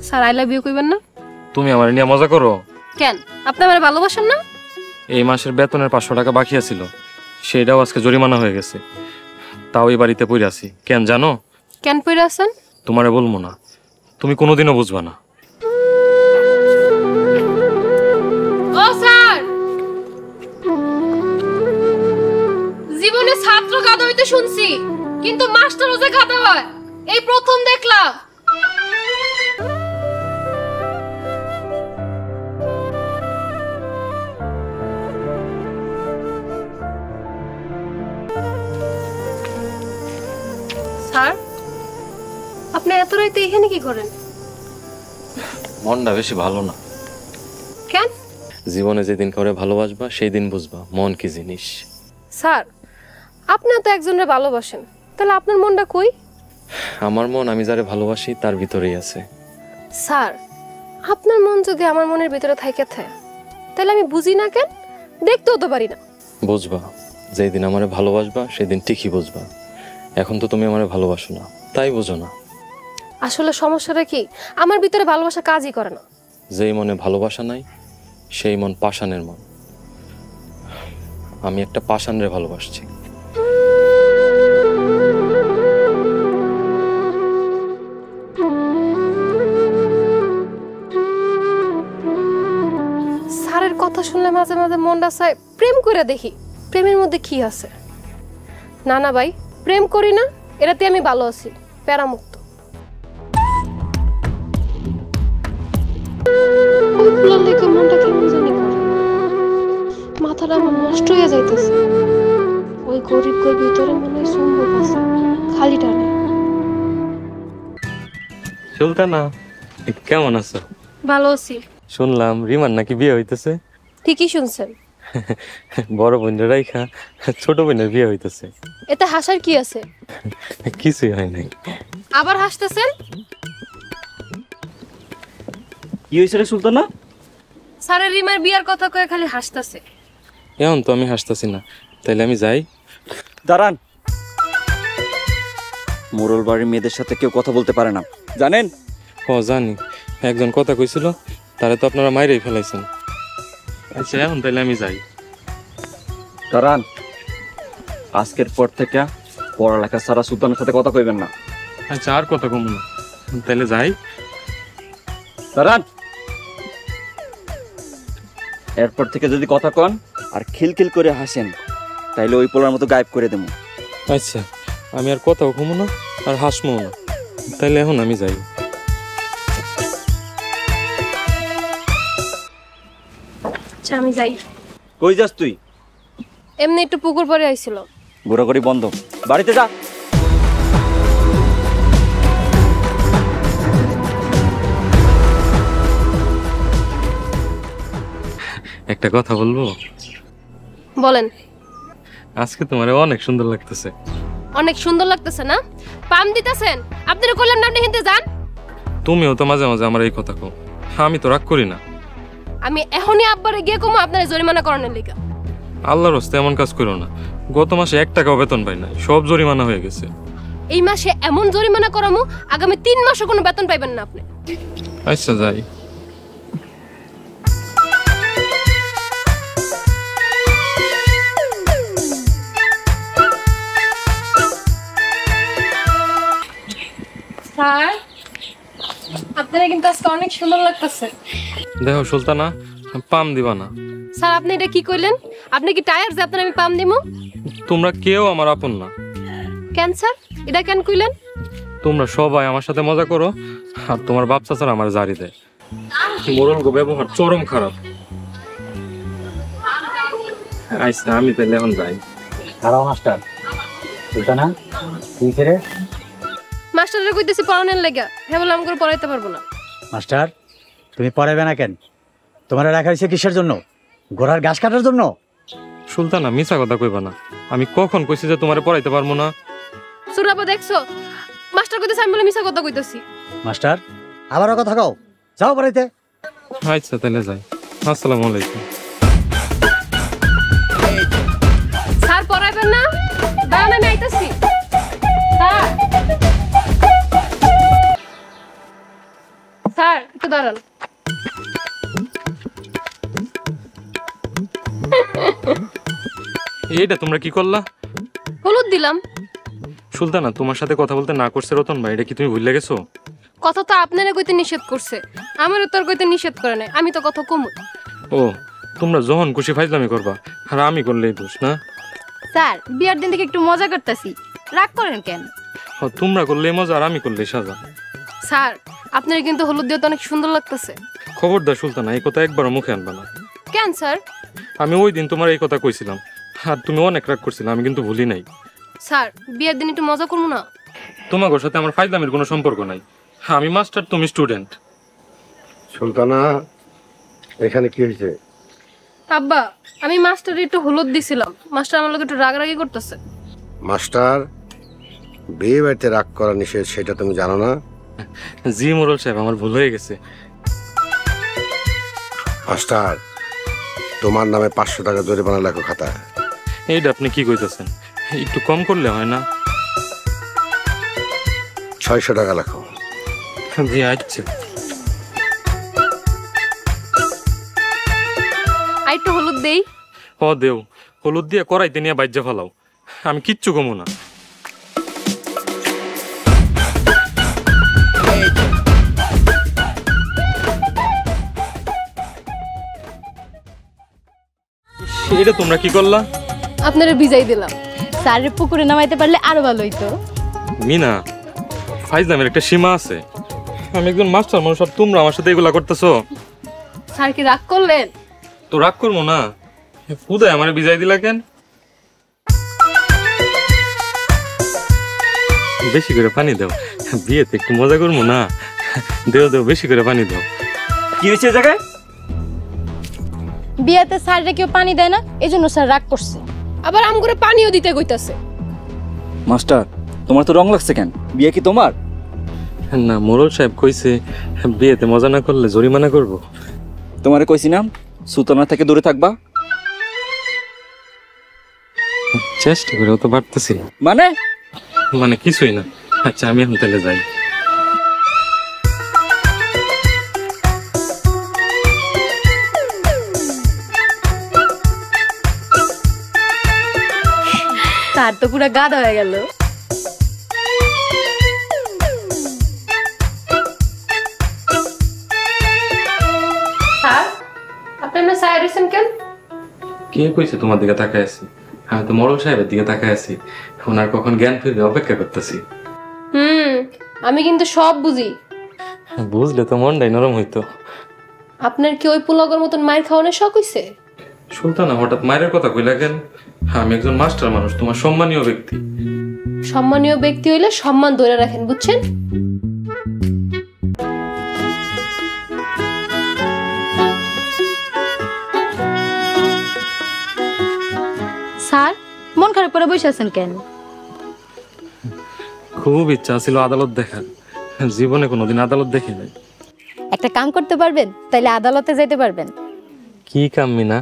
Sir I love you কইবেন না? তুমি আমার নিয়ে মজা করো কেন? আপনি আমারে ভালোবাসেন না? এই মাসের বেতনের 500 টাকা বাকি আছিল, সেটাও আজকে জরিমানা হয়ে গেছে। তাও এই বাড়িতে পড়ে আছি। কেন জানো? কেন পড়ে আছেন? তোমারে বলবো না, তুমি কোনোদিনও বুঝবা না। ও স্যার, জীবনে ছাত্র গাধা হইতে শুনছি, কিন্তু মাস্টারও যে গাধা হয় এই প্রথম দেখলাম। স্যার, আপনি এত রাতে এখানে কি করেন? মনটা বেশি ভালো না। কেন? জীবনে যেদিন করে ভালোবাসবা সেই দিন বুঝবা মন কি জিনিস। স্যার, আপনি তো একজনের ভালোবাসেন, তাহলে আপনার মনটা কই? আমার মন আমি যারে ভালোবাসি তার ভিতরেই আছে। স্যার, আপনার মন যদি আমার মনের ভিতরে থাকে তাহলে আমি বুঝি না কেন? দেখতেও তো পারি না। বুঝবা যেই দিন আমারে ভালোবাসবা সেদিন ঠিকই বুঝবা। এখন তো তুমি আমারে ভালোবাসো না, তাই বুঝো না। আসলে সমস্যাটা কি, আমার ভিতরে ভালোবাসা কাজই করে না। যেই মনে ভালোবাসা নাই সেই মন পাষাণের মন। আমি একটা পাষাণরে ভালোবাসছি। স্যারের কথা শুনলে মাঝে মাঝে মনটা চায় প্রেম করে দেখি, প্রেমের মধ্যে কি আছে। না না ভাই, প্রেম করি না, এটাতে আমি ভালো আছি, প্যারামুক্ত। মনটা কেমন জানি করে, মাথাটা আমার নষ্ট হয়ে যাইতেছে। ওই গরিব ভিতরে মনে হয় সম্ভব আছে, খালি টানে। সুলতানা, কেমন আছো? ভালো আছি। শুনলাম রিমান নাকি বিয়ে হইতেছে। ঠিকই শুনছেন। বড় বোনের রাইখা ছোট বোনের বিয়ে হইতেছে। এতে হাসার কি আছে? কিছুই হয় নাই। আবার হাসতেছেন? কি হইছে রে সুলতানা? স্যারের রিমার বিয়ার কথা কয়ে খালি হাসতেছে। এখন তো আমি হাসতেছি না, তাইলে আমি যাই। দাঁড়ান, মোরল বাড়ির মেয়েদের সাথে কেউ কথা বলতে পারে না, জানেন? ও জানি, একজন কথা কইছিল, তারে তো আপনারা মাইরেই ফেলাইছেন। আচ্ছা এখন তাইলে আমি যাই। দাঁড়ান, আজকের পর থেকে পড়ালেখা সারা সুলতানের সাথে কথা কইবেন না। আচ্ছা আর কথা কম না, তাইলে যাই। দাঁড়ান, এরপর থেকে যদি কথা কন আর খিলখিল করে হাসেন তাইলে ওই পোলার মতো গায়েব করে দেবো। আচ্ছা আমি আর কথাও কমো না আর হাসমো না, তাইলে এখন আমি যাই। আচ্ছা আমি যাই। কই যাস তুই? এমনি একটু পুকুর পরে আইছিল। ঘোরাঘুরি বন্ধ, বাড়িতে যা। একটা কথা বলবো? বলেন। আজকে তোমারে অনেক সুন্দর লাগতেছে। অনেক সুন্দর লাগতেছে না? পাম দিতেছেন? আপনারা কইলাম না আপনি হিন্দি যান। তুমিও তো মাঝে মাঝে আমার এই কথা কও, আমি তো রাগ করি না। আমি এখনই আব্বারে গিয়ে কমু আপনারা জরিমানা করানোর লিগা। আল্লাহর রাস্তায় এমন কাজ করো না। গত মাসে 1 টাকাও বেতন পাই না, সব জরিমানা হয়ে গেছে। এই মাসে এমন জরিমানা করামু আগামী 3 মাসও কোনো বেতন পাইবেন না আপনি। আচ্ছা যাই। স্যার, আপনারা কিন্তু আজকে অনেক সুন্দর লাগতেছে। দেখো সুলতানা, পাম দিবা না। স্যার আপনি এটা কি কইলেন? আপনি কি টায়ার যে আপনার আমি পাম দিমু? তোমরা কেউ আমার আপন না। কেন স্যার, এটা কেন কইলেন? তোমরা সবাই আমার সাথে মজা করো আর তোমার বাপ চাচারা আমার জারি দেয়। মোরল গো ব্যবহার চরম খারাপ। আচ্ছা আমি তাহলে এখন যাই। খারাপ মাস্টার সুলতানা, কি রে? মাস্টাররা কইতেছি পড়ানোর লাগা, হে বলে আমাকে পড়াইতে পারবো না। মাস্টার তুমি পড়াবে না কেন? তোমার রাখা হয়েছে কিসের জন্য? ঘোড়ার ঘাস কাটার জন্য? সুলতানা মিছা কথা কইবা না, আমি কখন কইছি যে তোমারে পড়াইতে পারবো না? সুরাপা দেখছো, মাস্টার কইতেছে আমি বলে মিছা কথা কইতেছি। মাস্টার আবারও কথা কও, যাও বাড়িতে। আচ্ছা তাহলে যাই। আসসালামু আলাইকুম। স্যার পড়াইবেন না? দাঁড়ান আমি আইতাছি। স্যার স্যার একটু দাঁড়ান। এইটা তোমরা কি করলা? হলুদ দিলাম। সুলতানা, তোমার সাথে কথা বলতে না করছে রতন ভাই, এটা কি তুমি ভুলে গেছো? কথা তো আপনারা কইতে নিষেধ করছে, আমারও তোর কইতে নিষেধ করে নাই, আমি তো কথা কমু। ও, তোমরা যখন খুশি ফাইজলামি করবা, আর আমি করলেই দোষ না? স্যার বিয়ার দিন থেকে একটু মজা করতেছি, রাগ করেন কেন? তোমরা করলে মজা আর আমি করলে সাজা। স্যার আপনার কিন্তু হলুদ দিয়ে তো অনেক সুন্দর লাগতেছে। খবরদার সুলতানা, এই কথা একবারও মুখে আনবা না। কেন স্যার? আমি ওই দিন তোমার এই কথা কইছিলাম, আর তুমি অনেক রাগ করছিলে, আমি কিন্তু ভুলি নাই। স্যার বিয়ের দিন একটু মজা করবো না? তোমার সাথে আমার ফাইজলামির কোনো সম্পর্ক নাই। আমি মাস্টার, তুমি স্টুডেন্ট। সুলতানা, এখানে কি হয়েছে? আব্বা আমি মাস্টারে একটু হলুদ দিছিলাম, মাস্টার আমার লোক একটু রাগারাগি করতেছে। মাস্টার, বিয়ে বাড়িতে রাগ করা নিষেধ, সেটা তুমি জানো না? জি মোরল সাহেব, আমার ভুল হয়ে গেছে। মাস্টার, তোমার নামে 500 টাকা জরিমানা লেখো খাতায়। এইটা আপনি কি কইতেছেন? একটু কম করলে হয় না? 600 টাকা লেখো। জি আচ্ছা। আর একটু হলুদ দেই। ও দেও, হলুদ দিয়ে করাইতে নিয়ে বাইজা ফেলাও, আমি কিচ্ছু কমু না। এটা তোমরা কি করলা? আপনারা ভিজাই দিলাম। স্যারের পুকুরে নামাইতে পারলে আরো ভালো হইতো। মিনা, ফাইজলামের একটা সীমা আছে। আমি একজন মাস্টার মানুষ, আর তোমরা আমার সাথে এগুলা করতেছো। স্যার কি রাগ করলেন? তো রাগ করবো না, খুদাই আমার বিজাই দিলা কেন? বেশি করে পানি দাও, বিয়েতে একটু মজা করবো না। দেও দেও, বেশি করে পানি দাও। কি হয়েছে জায়গায়? বিয়াতে স্যাররে কেউ পানি দেয় না, এজন্য স্যার রাগ করছে। আবার আম করে পানিও দিতে কইতাছে। মাস্টার, তোমার তো রং লাগছে কেন? বিয়ে কি তোমার? না, মোরল সাহেব কইছে বিয়েতে মজা না করলে জরিমানা করব। তোমারে কইছি না সুলতানা থেকে দূরে থাকবা? চেষ্টা করেও তো পারতেছি। মানে কিছুই না। আচ্ছা আমি এখন তাহলে যাই। স্যার তো পুরো গাধা হয়ে গেল। স্যার আপনি না স্যার রিসেন কেন? কে কইছে তোমার দিকে তাকায় আছি? আমি তো মোরল সাহেবের দিকে তাকায় আছি, ওনার কখন জ্ঞান ফিরবে অপেক্ষা করতেছি। আমি কিন্তু সব বুঝি। বুঝলে তো মনটাই নরম হইতো। আপনার কি ওই পোলাগের মতন মায়ের খাওয়ানোর শখ হইছে? সুলতানা, হঠাৎ মায়ের কথা কইলা কেন? আমি একজন মাস্টার মানুষ, তোমার সম্মানীয় ব্যক্তি। সম্মানীয় ব্যক্তি হইলে সম্মান ধরে রাখেন, বুঝছেন? স্যার মন খারাপ করে বসে আছেন কেন? খুব ইচ্ছা ছিল আদালত দেখার, জীবনে কোনোদিন আদালত দেখি নাই। একটা কাম করতে পারবেন, তাইলে আদালতে যেতে পারবেন। কি কাম মিনা?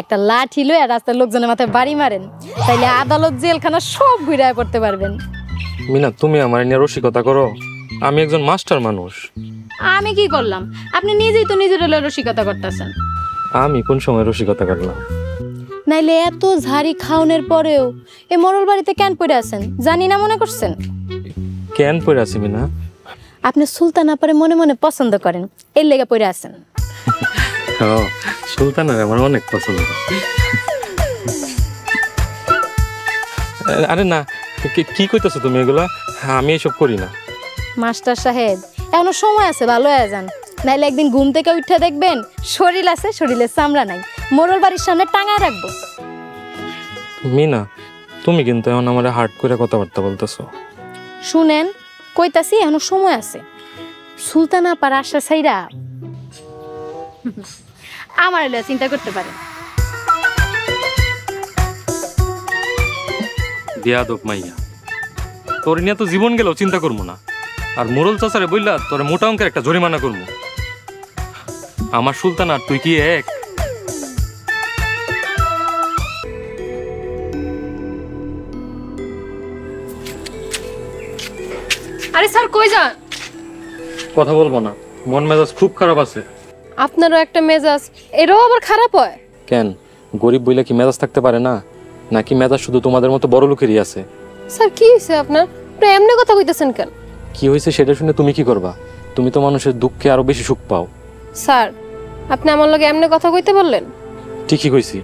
একটা লাঠি লইয়া রাস্তার লোকজনের মাথায় বাড়ি মারেন, তাইলে আদালত জেলখানা সব ঘুরায় পড়তে পারবেন। মিনা, তুমি আমার নিয়ে রসিকতা করো? আমি একজন মাস্টার মানুষ। আমি কি করলাম? আপনি নিজেই তো নিজের রসিকতা করতেছেন। আমি কোন সময় রসিকতা করলাম? নাইলে এত ঝাড়ি খাওনের পরেও এই মরল বাড়িতে কেন পড়ে আছেন জানি না মনে করছেন? কেন পড়ে আছি মিনা? আপনি সুলতান আপারে মনে মনে পছন্দ করেন, এর লেগে পড়ে আছেন। সুলতানের আমার অনেক পছন্দ। আরে না, কি কইতেছো তুমি এগুলা? আমি এসব করি না। মাস্টার সাহেব এখনো সময় আছে, ভালো হয়ে যান, নাইলে একদিন ঘুম থেকে উঠে দেখবেন শরীর আছে, শরীরের চামড়া নাই, মোরল বাড়ির সামনে টাঙায় রাখবো। মিনা, তুমি কিন্তু এখন আমার হার্ট করে কথাবার্তা বলতেছো। শুনেন কইতাছি, এখনো সময় আছে। সুলতান আপার আশা ছাইরা আমার এলে চিন্তা করতে পারেন। বেয়াদব মাইয়া, তোর নিয়ে তো জীবন গেলেও চিন্তা করবো না। আর মোরল চাচারে বললা তোরে মোটা অঙ্কের একটা জরিমানা করবো। আমার সুলতান আর তুই কি এক? আরে স্যার কই যান? কথা বলবো না, মন মেজাজ খুব খারাপ আছে। আপনারও একটা মেজাজ, এটাও আবার খারাপ হয়? কেন, গরিব বইলে কি মেজাজ থাকতে পারে না? নাকি মেজাজ শুধু তোমাদের মতো বড় লোকেরই আছে? স্যার কি হয়েছে আপনার? আপনি এমনি কথা কইতেছেন কেন? কি হয়েছে সেটা শুনে তুমি কি করবা? তুমি তো মানুষের দুঃখে আরো বেশি সুখ পাও। স্যার আপনি আমার লগে এমনি কথা কইতে বললেন? ঠিকই কইছি,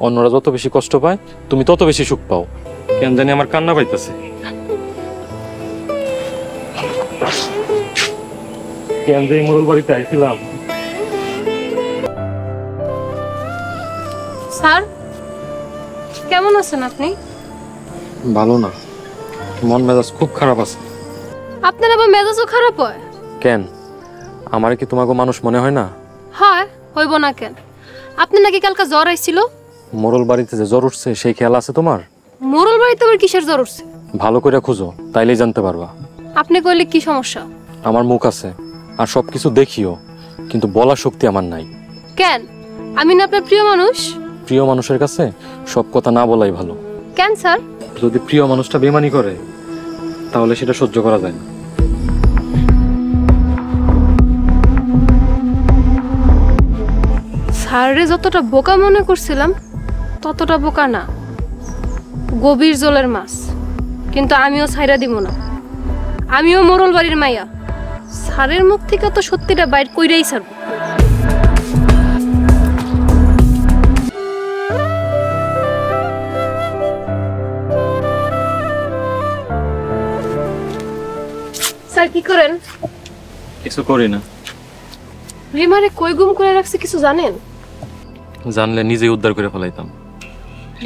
অন্যরা যত বেশি কষ্ট পায় তুমি তত বেশি সুখ পাও। কেন জানি আমার কান্না পাইতেছে। কেন যে মোড়ল বাড়িতে আইছিলাম। স্যার কেমন আছেন আপনি? ভালো না, মন মেজাজ খুব খারাপ আছে। আপনার আবার মেজাজও খারাপ হয়? কেন, আমার কি তোমাকে মানুষ মনে হয় না? হয়, হইব না কেন? আপনি নাকি কালকে জ্বর আইছিল? মোড়ল বাড়িতে যে জ্বর উঠছে সেই খেয়াল আছে তোমার? মোরল বাড়িতে আবার কিসের জ্বর উঠছে? ভালো করে খুঁজো, তাইলেই জানতে পারবা। আপনি কইলে কি সমস্যা? আমার মুখ আছে আর সবকিছু দেখিও, কিন্তু বলার শক্তি আমার নাই। কেন, আমি না আপনার প্রিয় মানুষ? প্রিয় মানুষের কাছে সব কথা না বলাই ভালো। কেন স্যার? যদি প্রিয় মানুষটা বেমানি করে তাহলে সেটা সহ্য করা যায় না। স্যারে যতটা বোকা মনে করছিলাম ততটা বোকা না, গভীর জলের মাছ। কিন্তু আমিও ছাইরা দিব না, আমিও মোরল বাড়ির মাইয়া। স্যারের মুখ থেকে তো সত্যিটা বাইর কইরাই ছাড়ব। স্যার কি করেন? কিছু করি না। রিমারে কই গুম করে রাখছে কিছু জানেন? জানলে নিজেই উদ্ধার করে ফেলাইতাম।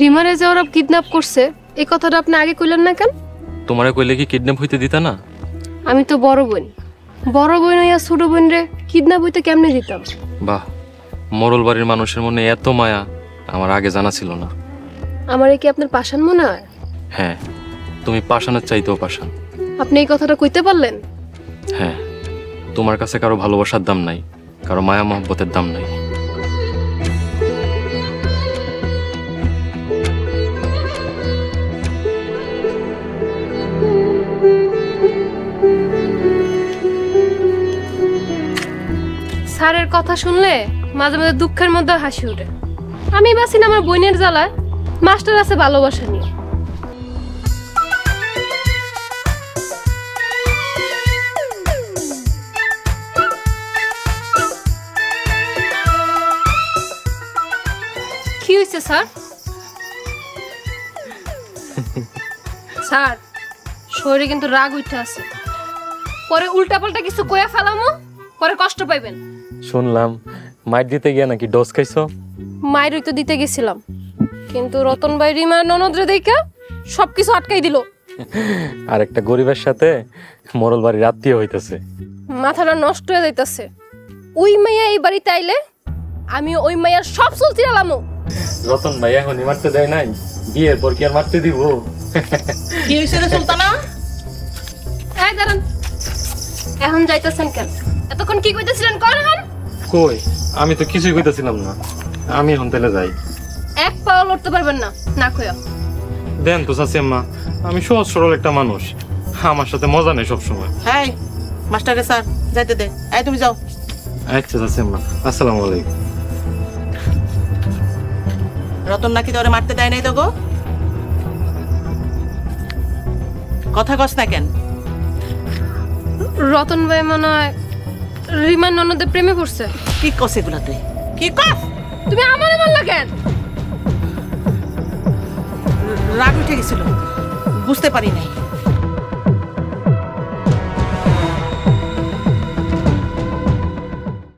রিমারে যে ওরা কিডন্যাপ করছে এই কথাটা আপনি আগে কইলেন না কেন? তোমারে কইলে কি কিডন্যাপ হইতে দিতা না? আমি তো বড় বোন, বড় বোন হইয়া ছোট বোন রে কিডন্যাপ হইতে কেমনে দিতাম? বাহ, মোড়ল বাড়ির মানুষের মনে এত মায়া আমার আগে জানা ছিল না। আমারে কি আপনার পাষাণ মনে হয়? হ্যাঁ, তুমি পাষাণের চাইতেও পাষাণ। আপনি এই কথাটা কইতে পারলেন? হ্যাঁ, তোমার কাছে কারো ভালোবাসার দাম নাই, কারো মায়া মহব্বতের দাম নাই। স্যারের কথা শুনলে মাঝে মাঝে দুঃখের মধ্যে হাসি ওঠে। আমি বাসি না আমার বোনের জ্বালায়, মাস্টার আছে ভালোবাসা নিয়ে। কি হয়েছে স্যার? স্যার শরীরে কিন্তু রাগ উঠে আছে, পরে উল্টা পাল্টা কিছু কইয়া ফেলামো, পরে কষ্ট পাইবেন। শুনলাম মাইর দিতে গিয়া নাকি ডোজ খাইছো? মায়েরই তো দিতে গেছিলাম, কিন্তু রতন ভাই রিমার ননদরে দেখা সবকিছু আটকাই দিল। আর একটা গরিবের সাথে মোড়ল বাড়ির আত্মীয় হইতেছে। মাথাটা নষ্ট হয়ে যাইতাছে। ওই মাইয়া এই বাড়িতে আইলে আমি ওই মাইয়ার সব চুল চিরালামো। রতন ভাই এখনই মারতে যায় নাই, বিয়ের পর কি আর মারতে দিব? কি হইছে রে সুলতানা? এই দাঁড়ান, এখন যাইতেছেন কেন? এতক্ষণ কি কইতেছিলেন কোন? এখন কই, আমি তো কিছুই কইতেছিলাম না। আমি এখন তাহলে যাই। এক পাও লড়তে পারবেন না না কইয়া। দেন তো চাচি আম্মা, আমি সহজ সরল একটা মানুষ, আমার সাথে মজা নেই সবসময়। হ্যাঁ মাস্টারকে স্যার যাইতে দে। এই তুমি যাও। আচ্ছা চাচি আম্মা, আসসালামু আলাইকুম। রতন নাকি তোরে মারতে দেয় নাই তো গো? কথা কস না কেন? রতন ভাই মনে হয় রিমার ননদের প্রেমে পড়ছে। কি কস এগুলা তুই? কি কস? তুমি আমারে মারলা কেন? রাগ উঠে গেছিল, বুঝতে পারি নাই।